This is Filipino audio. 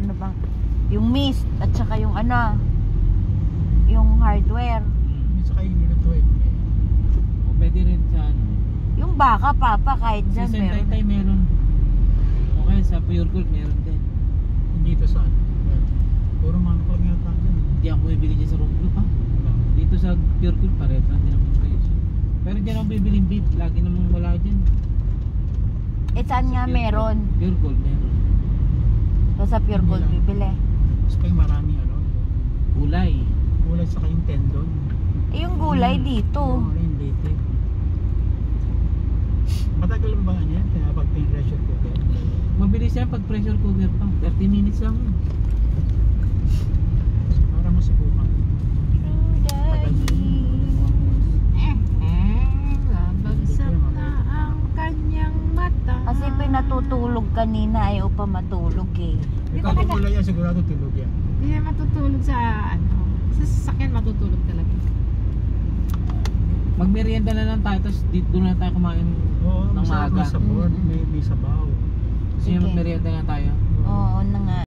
ano bang, yung mist at saka yung ano, yung hardware. Saka yung unit 20. O pwede rin sa ano. Yung baka, papa, kahit Sa dyan meron. Sentaytay meron. Okay, sa Pure Gold meron din. Dito saan? Puro manok lang yata dyan. Hindi ako bibili dyan sa Rockloop ha. Dito sa Pure Gold pares lang din ang presyo. Pero dyan ako bibiling beef. Lagi namang wala dyan. Eh saan nga Pure meron? Gold. Pure Gold meron. So sa Pure Gold bibili. Tapos pa yung marami ano. Gulay. Kulay sa kayong tendon. Eh yung gulay dito. Oo, yung dito. Matagal lang ba yan? Kaya pag pin-pressure cooker. Mabilis yan pag pressure cooker pa. 30 minutes lang yun. Para masubukan. Tagal na Bagsak na ang kanyang mata. Kasi pinatutulog kanina, ayaw pa matulog eh. Ikaw kung kulay yan, sigurado tulog yan. Hindi yan matutulog sa ano. Sa sasakyan matutulog talaga. Magmerienda na lang tayo, tapos dito na tayo kumain Oo, ng masarap maaga. na sa board, may sabaw. Kasi Sige. magmerienda na tayo. Oo na nga.